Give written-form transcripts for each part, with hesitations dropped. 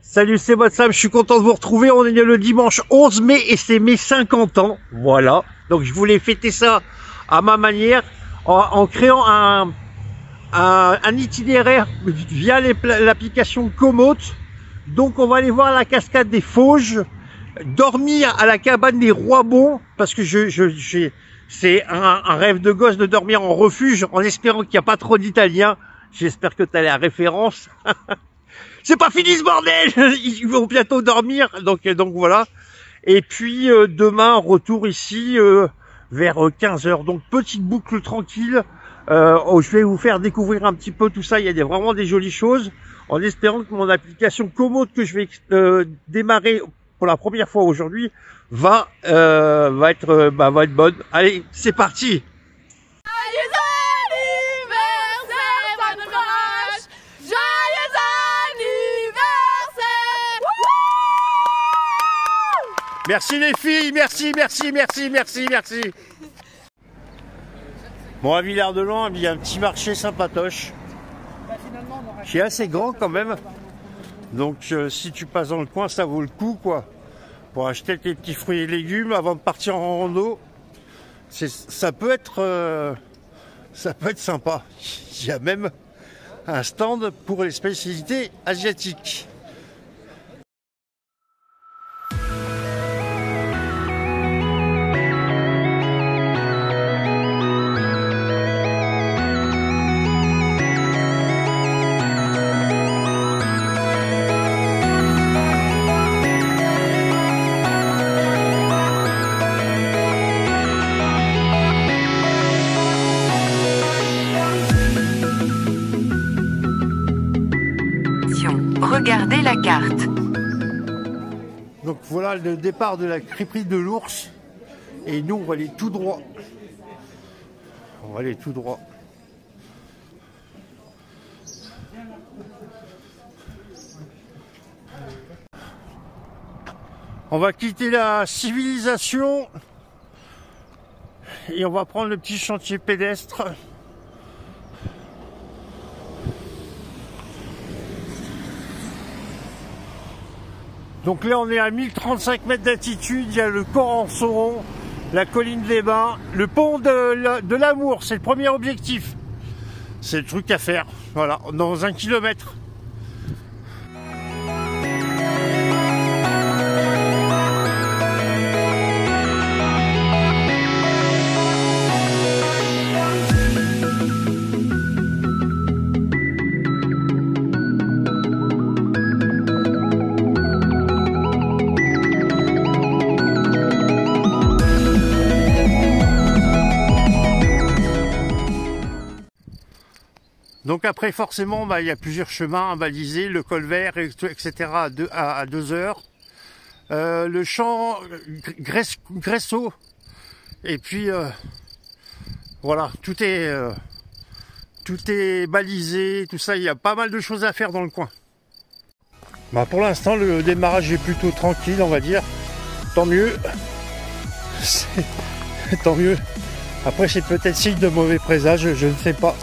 Salut, c'est WhatsApp, je suis content de vous retrouver. On est le dimanche 11 mai et c'est mes 50 ans. Voilà. Donc je voulais fêter ça à ma manière en créant un itinéraire via l'application Komoot. Donc on va aller voir la cascade des Fauges, dormir à la cabane des Rois-Bons, parce que c'est un rêve de gosse de dormir en refuge en espérant qu'il n'y a pas trop d'Italiens. J'espère que tu as la référence. C'est pas fini ce bordel. Ils vont bientôt dormir, donc voilà. Et puis demain, retour ici vers 15h. Donc petite boucle tranquille. Je vais vous faire découvrir un petit peu tout ça. Il y a vraiment des jolies choses. En espérant que mon application Komoot que je vais démarrer pour la première fois aujourd'hui va être bonne. Allez, c'est parti. Merci les filles, merci. Bon, à Villard-de-Lans, il y a un petit marché sympatoche, qui est assez grand quand même. Donc si tu passes dans le coin, ça vaut le coup quoi. Pour acheter tes petits fruits et légumes avant de partir en rando, ça peut être sympa. Il y a même un stand pour les spécialités asiatiques. Regardez la carte. Donc voilà le départ de la crêperie de l'ours. Et nous, on va aller tout droit. On va quitter la civilisation. Et on va prendre le petit chantier pédestre. Donc là on est à 1035 mètres d'altitude, il y a le Corançon, la colline des Bains, le pont de l'Amour, c'est le premier objectif. C'est le truc à faire, voilà, dans 1 kilomètre. Donc après forcément il y a plusieurs chemins à baliser, le col vert, etc. à 2 heures. Le champ Gresso. Et puis voilà, tout est balisé, tout ça, il y a pas mal de choses à faire dans le coin. Pour l'instant le démarrage est plutôt tranquille, on va dire. Tant mieux. Tant mieux. Après c'est peut-être signe de mauvais présage, je ne sais pas.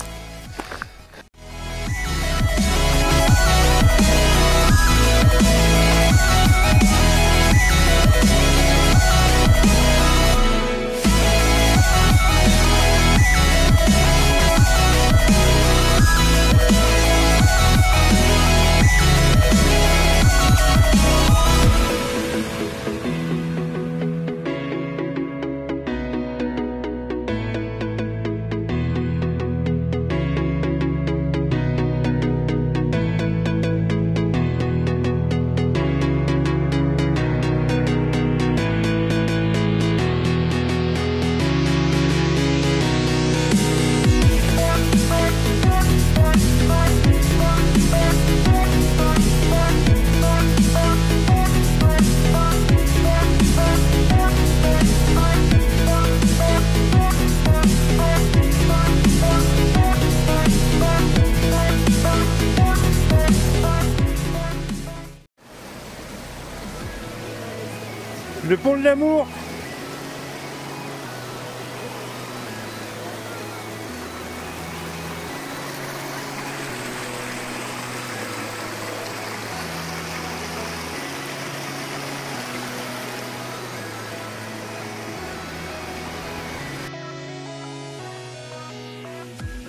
Le pont de l'Amour.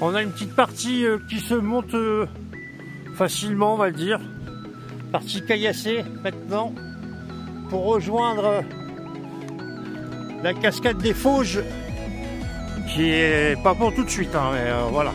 On a une petite partie qui se monte facilement, on va le dire. Partie caillassée maintenant pour rejoindre la cascade des Fauges, qui est pas pour tout de suite, hein, mais voilà.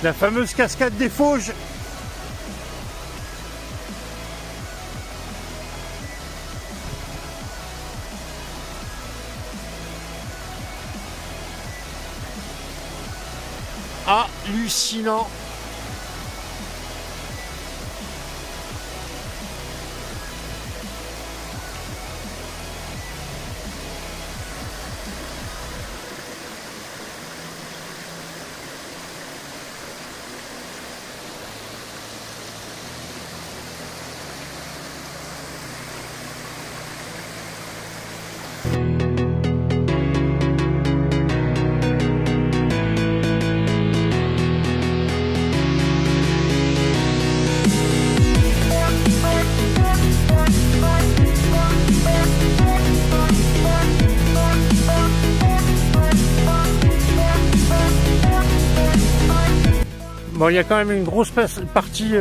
La fameuse cascade des Fauges. Hallucinant. Bon, il y a quand même une grosse partie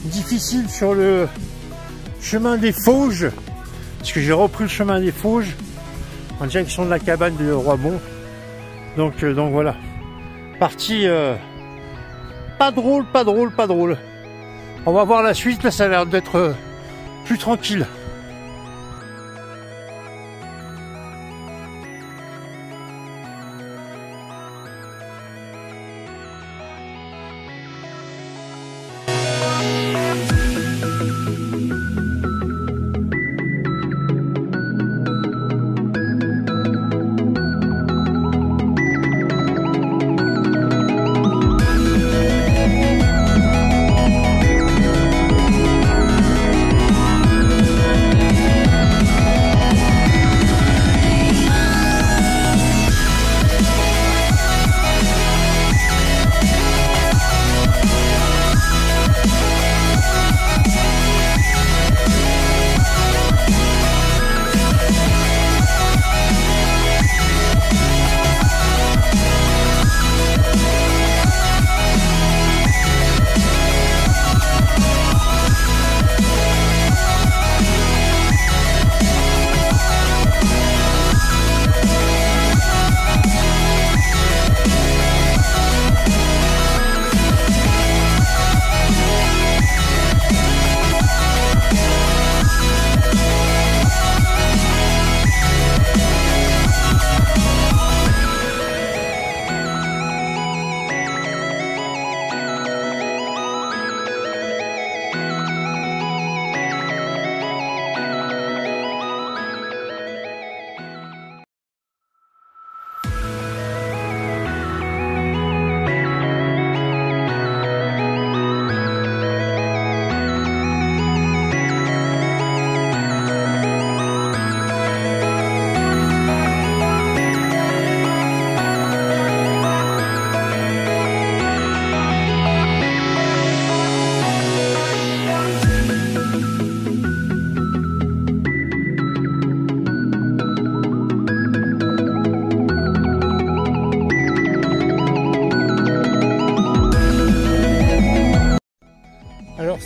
difficile sur le chemin des Fauges, parce que j'ai repris le chemin des Fauges en direction de la cabane de Roibon. Donc voilà, partie pas drôle. On va voir la suite, là ça a l'air d'être plus tranquille.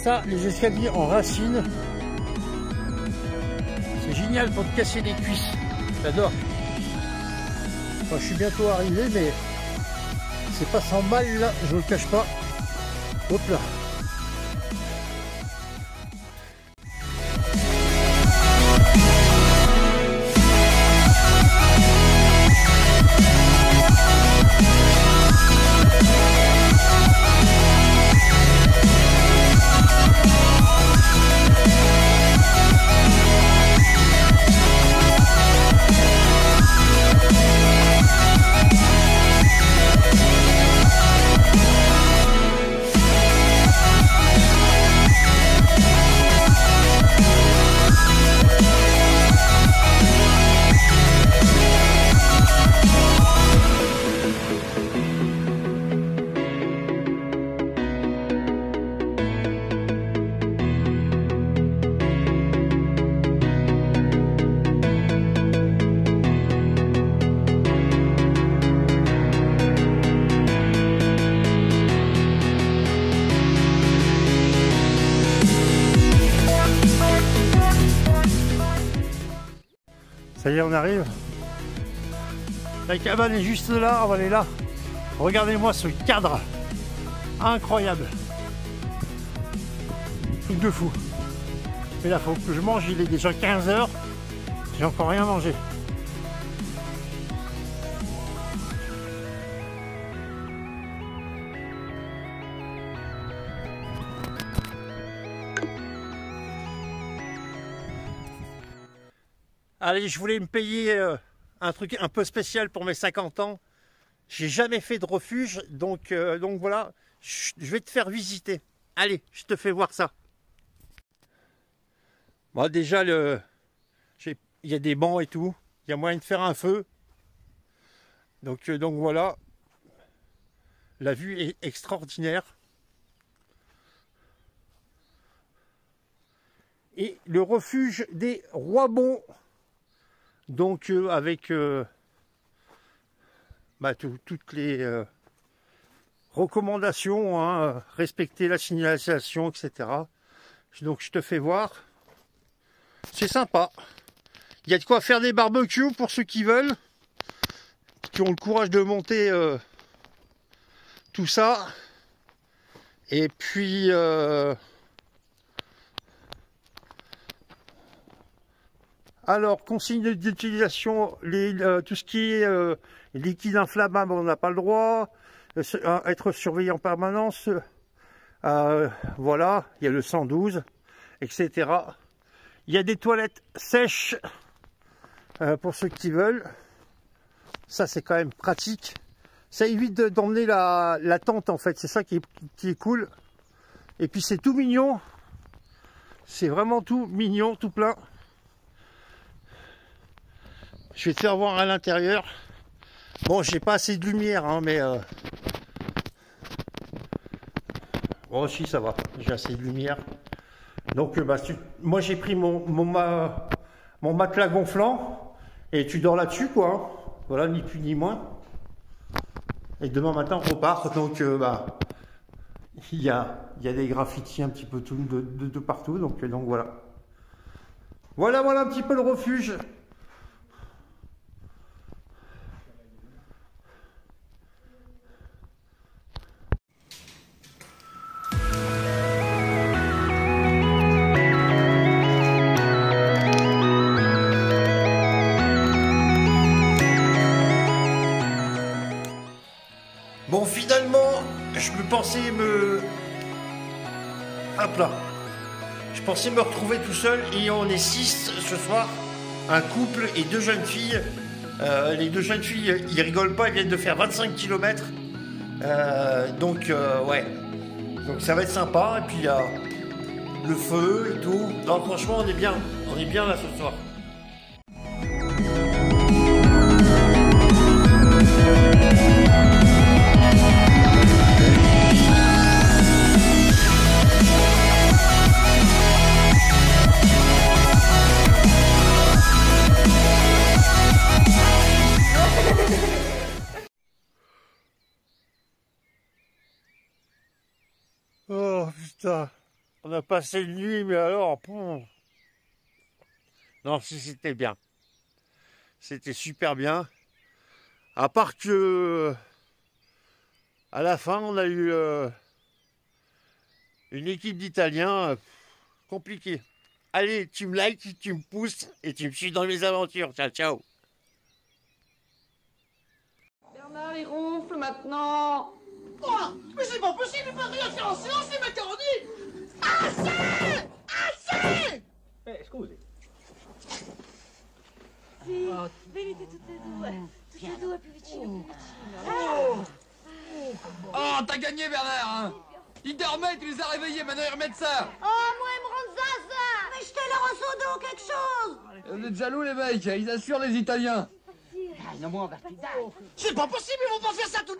ça, les escaliers en racine. C'est génial pour te casser les cuisses. J'adore. Enfin, je suis bientôt arrivé, mais c'est pas sans mal là, je le cache pas. Hop là. Ça y est, on arrive. La cabane est juste là, on va aller là. Regardez-moi ce cadre. Incroyable. Truc de fou. Mais là, faut que je mange, il est déjà 15 h. J'ai encore rien mangé. Allez, je voulais me payer un truc un peu spécial pour mes 50 ans. J'ai jamais fait de refuge, donc voilà, je vais te faire visiter. Allez, je te fais voir ça. Bon, déjà, il y a des bancs et tout. Il y a moyen de faire un feu. Donc voilà. La vue est extraordinaire. Et le refuge des Roibons. Donc avec toutes les recommandations, hein, respecter la signalisation, etc. Donc je te fais voir. C'est sympa. Il y a de quoi faire des barbecues pour ceux qui veulent, qui ont le courage de monter tout ça. Et puis alors, consigne d'utilisation, tout ce qui est liquide inflammable, on n'a pas le droit. Être surveillé en permanence. Voilà, il y a le 112, etc. Il y a des toilettes sèches pour ceux qui veulent. Ça, c'est quand même pratique. Ça évite d'emmener la tente, en fait. C'est ça qui est cool. Et puis, c'est tout mignon. C'est vraiment tout mignon, tout plein. Je vais te faire voir à l'intérieur. Bon, j'ai pas assez de lumière, hein, mais bon, si, ça va. J'ai assez de lumière. Donc, moi, j'ai pris mon matelas gonflant et tu dors là-dessus, quoi. Hein. Voilà, ni plus ni moins. Et demain matin, on repart. Donc, il y a des graffitis un petit peu de partout. Donc voilà. Voilà un petit peu le refuge. Bon, finalement, je pensais hop là. Je pensais me retrouver tout seul et on est 6 ce soir. Un couple et 2 jeunes filles. Les 2 jeunes filles, ils rigolent pas, ils viennent de faire 25 km. Ouais. Donc ça va être sympa. Et puis il y a le feu et tout. Donc franchement, on est bien là ce soir. Oh putain, On a passé une nuit, mais alors... pouf. Non, si, c'était bien. C'était super bien. À part que... à la fin, on a eu une équipe d'Italiens compliquée. Allez, tu me likes, tu me pousses et tu me suis dans mes aventures. Ciao, ciao. Bernard, il ronfle maintenant. Oh, mais c'est pas possible, il peut rien faire en silence, les macaronis. Assez. Assez. Scusi. Sì, venite tutte e due più vicino, più vicino. Oh, t'as gagné, Bernard, hein. Ils dormaient, tu les as réveillés, maintenant ils remettent ça. Oh, moi, ils me rendent ça. Mais jetez-leur au seau d'eau, quelque chose. Vous êtes jaloux, les mecs, ils assurent les Italiens. C'est pas possible, ils vont pas faire ça tout